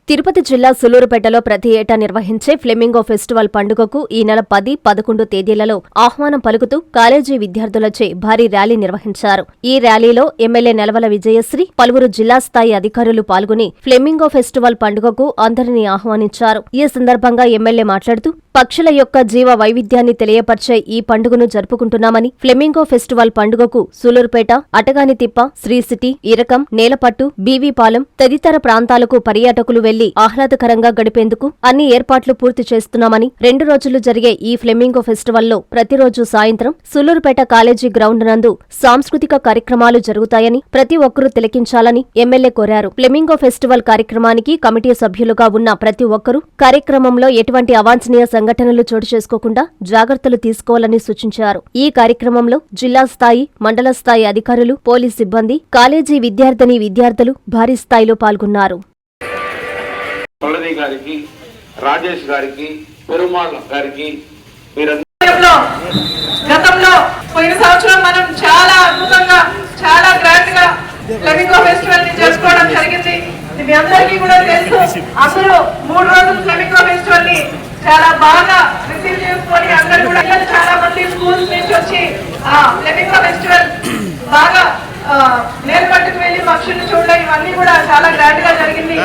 తిరుపతి జిల్లా సులూరుపేటలో ప్రతి ఏటా నిర్వహించే ఫ్లెమింగో ఫెస్టివల్ పండుగకు ఈ నెల 10, 11 తేదీలలో ఆహ్వానం పలుకుతూ కాలేజీ విద్యార్థులచే భారీ ర్యాలీ నిర్వహించారు. ఈ ర్యాలీలో ఎమ్మెల్యే నెలవల విజయశ్రీ, పలువురు జిల్లా స్థాయి అధికారులు పాల్గొని ఫ్లెమింగో ఫెస్టివల్ పండుగకు అందరినీ ఆహ్వానించారు. ఈ సందర్భంగా ఎమ్మెల్యే మాట్లాడుతూ పక్షుల యొక్క జీవ వైవిధ్యాన్ని తెలియపర్చే ఈ పండుగను జరుపుకుంటున్నామని, ఫ్లెమింగో ఫెస్టివల్ పండుగకు సూలూరుపేట, అటగానితిప్ప, శ్రీ సిటీ, ఇరకం, నేలపట్టు, బీవీపాలెం తదితర ప్రాంతాలకు పర్యాటకులు వెళ్లి ఆహ్లాదకరంగా గడిపేందుకు అన్ని ఏర్పాట్లు పూర్తి చేస్తున్నామని, 2 రోజులు జరిగే ఈ ఫ్లెమింగో ఫెస్టివల్లో ప్రతిరోజు సాయంత్రం సూలూరుపేట కాలేజీ గ్రౌండ్ నందు సాంస్కృతిక కార్యక్రమాలు జరుగుతాయని ప్రతి ఒక్కరూ తిలకించాలని ఎమ్మెల్యే కోరారు. ఫ్లెమింగో ఫెస్టివల్ కార్యక్రమానికి కమిటీ సభ్యులుగా ఉన్న ప్రతి ఒక్కరూ కార్యక్రమంలో ఎటువంటి అవాంఛనీయ సంఘటనలు చోటు చేసుకోకుండా జాగ్రత్తలు తీసుకోవాలని సూచించారు. ఈ కార్యక్రమంలో జిల్లా స్థాయి, మండల స్థాయి అధికారులు, పోలీస్ సిబ్బంది, కాలేజీ విద్యార్థులు భారీ స్థాయిలో పాల్గొన్నారు. రాజేష్ గారికి, పెరుమాళ్ గారికి గతంలో పోయిన సంవత్సరం మనం చాలా అద్భుతంగా, చాలా గ్రాండ్ గా ఫ్లెమింగో ఫెస్టివల్ ని చేసుకోవడం జరిగింది. మీ అందరికీ కూడా తెలుసు. అసలు 3 రోజులు ఫ్లెమింగో ఫెస్టివల్ ని చాలా బాగా రిసీవ్ చేసుకొని అందరూ కూడా చాలా మంది స్కూల్స్ నుంచి వచ్చి ఫ్లెమింగో ఫెస్టివల్ బాగా నేలపట్టుకు వెళ్లి పక్షులు చూడడం ఇవన్నీ కూడా చాలా గ్రాండ్ గా జరిగింది.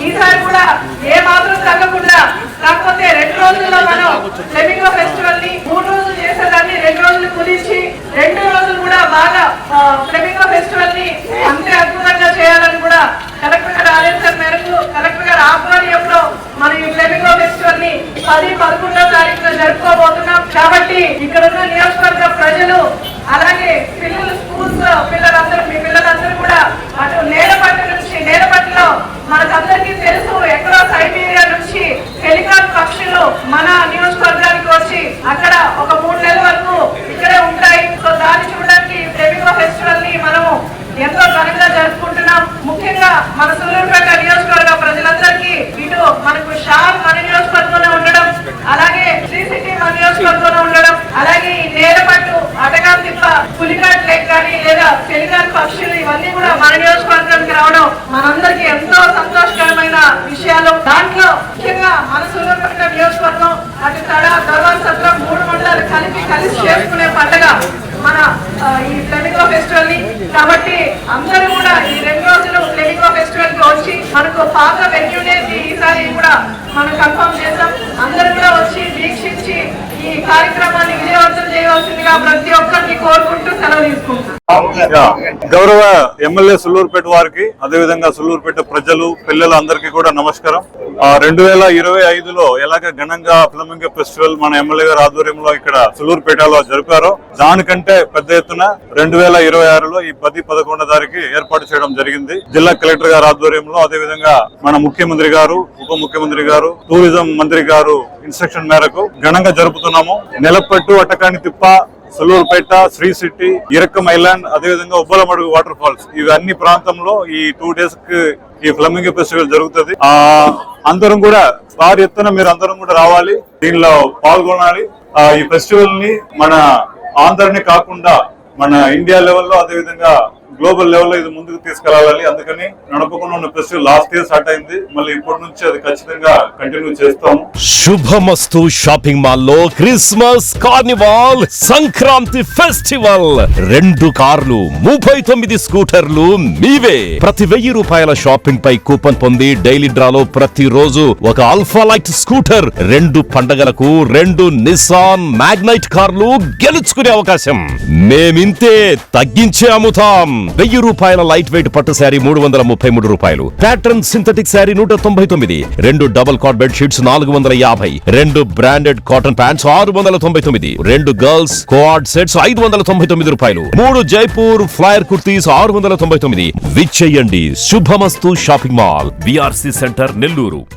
ఈసారి కూడా ఏ మాత్రం తగ్గకుండా, కాకపోతే 2 రోజుల్లో మనం ఫ్లెమింగో ఫెస్టివల్ ని 3 రోజులు చేసేదాన్ని 2 రోజులు కుదించి 2 రోజులు కూడా బాగా ఫ్లెమింగో ఫెస్టివల్ ని అంతే అద్భుతంగా చేయాలని కూడా కలెక్టర్ గారి ఆదేశాల మేరకు, కలెక్టర్ గారి ఆధ్వర్యంలో మన ఈ ఫ్లెమింగో ఫెస్టివల్ ని 10, 11వ తారీఖున జరుపుకోబోతున్నాం. కాబట్టి ఇక్కడ ఉన్న నియోజకవర్గ ప్రజలు, అలాగే పిల్లలు, స్కూల్స్ పిల్లలందరూ, మీ పిల్లలందరూ కూడా అటు నేలపట్టు నుంచి, నేలపట్టులో మనకందరికీ తెలుసు ఎక్కడో సైబీరియా నుంచి పెలికాన్ పక్షులు మన నియోజకవర్గానికి వచ్చి అక్కడ ఒక 3 నెలల వరకు ఇక్కడే ఉంటాయి. సో దాన్ని చూడడానికి ఫ్లెమింగో ఫెస్టివల్ ని మనము ఎంతో ఘనంగా జరుపుకుంటున్నాం. ముఖ్యంగా మన సూలూరుపేట నియోజకవర్గ ప్రజలందరికీ ఇటు మనకు షార్ మన నియోజకవర్గంలో ఉండడం, అలాగే శ్రీ సిటీ మన నియోజకవర్గంలో ఉండడం, అలాగే ఈ నేలపట్టు, అటగాంతిప్ప, పులికాట్ లేక్ కానీ లేదా పెలికాన్ పక్షులు ఇవన్నీ కూడా మన నియోజకవర్గానికి రావడం మనందరికీ ఎంతో సంతోషకరమైన విషయాలు. దాంట్లో ముఖ్యంగా మన సూలూరుపేట నియోజకవర్గం అటు తడ, గర్వాన్ సత్రం 3 మండలాలు కలిసి చేసుకునే పండుగ మన ఈ ఫ్లెమింగో ఫెస్టివల్ ని. కాబట్టి అందరూ కూడా ఈ 2 రోజులు ఫ్లెమింగో ఫెస్టివల్ కి వచ్చి మనకు పాత వెన్యూనే ఈసారి కూడా మనం కన్ఫర్మ్ చేద్దాం. అందరూ కూడా వచ్చి వీక్షించి ఈ కార్యక్రమాన్ని విజయవంతం చేయవలసిందిగా ప్రతి ఒక్కరిని కోరుకుంటూ సెలవు తీసుకుంటాం. గౌరవ ఎమ్మెల్యే సూలూరుపేట వారికి, అదేవిధంగా సూలూరుపేట ప్రజలు, పిల్లలు అందరికీ కూడా నమస్కారం. 2025లో ఎలాగ ఘనంగా ఫ్లెమింగో ఫెస్టివల్ మన ఎమ్మెల్యే గారి ఆధ్వర్యంలో ఇక్కడ సూలూరుపేటలో జరిపారో దానికంటే పెద్ద ఎత్తున 2026లో ఈ 10, 11వ తారీఖు ఏర్పాటు చేయడం జరిగింది. జిల్లా కలెక్టర్ గారి ఆధ్వర్యంలో, అదేవిధంగా మన ముఖ్యమంత్రి గారు, ఉప ముఖ్యమంత్రి గారు, టూరిజం మంత్రి గారు ఇన్స్ట్రక్షన్ మేరకు ఘనంగా జరుపుతున్నాము. నెలపట్టు, అటకానితిప్ప, సూలూరుపేట, శ్రీ సిటీ, ఇరక్కం ఐలాండ్, అదేవిధంగా ఉబ్బలమడుగు వాటర్ ఫాల్స్ ఇవన్నీ ప్రాంతంలో ఈ 2 days కి ఈ ఫ్లెమింగో ఫెస్టివల్ జరుగుతుంది. అందరం కూడా భారీ ఎత్తున మీరు అందరం కూడా రావాలి, దీనిలో పాల్గొనాలి. ఈ ఫెస్టివల్ ని మన ఆంధ్రని కాకుండా మన ఇండియా లెవెల్లో, అదేవిధంగా గ్లోబల్ లెవెల్లో ఇది ముందుకు తీసుకెళ్లాలి. అందుకని నడపకుండా ఉన్న ఫెస్టివల్ లాస్ట్ ఇయర్ స్టార్ట్ అయింది, మళ్ళీ ఇప్పటి నుంచి అది ఖచ్చితంగా కంటిన్యూ చేస్తాము. శుభమస్తు షాపింగ్ మాల్ లో క్రిస్మస్ కార్నివాల్ సంక్రాంతి ఫెస్టివల్ 2 కార్లు, 39 స్కూటర్లు మీవే. ప్రతి 1000 రూపాయల షాపింగ్ పై కూపన్ పొంది డైలీ డ్రాలో ప్రతి రోజు ఒక ఆల్ఫా లైట్ స్కూటర్, 2 పండగలకు 2 నిసాన్ మ్యాగ్నైట్ కార్లు గెలుచుకునే అవకాశం. మేమింతే తగ్గించే అమ్ముతాం. 1000 రూపాయల లైట్ వెయిట్ పట్టు శారీ 333 రూపాయలు, pattern synthetic sari 199, 2 double cot bed sheets 450, 2 branded cotton pants 699, 2 girls co-ord sets 599 రూపాయలు, 3 జైపూర్ ఫ్లైర్ కుర్తీస్ 699. విచ్చేయండి Subhamasthu shopping mall, VRC centre, Nellore.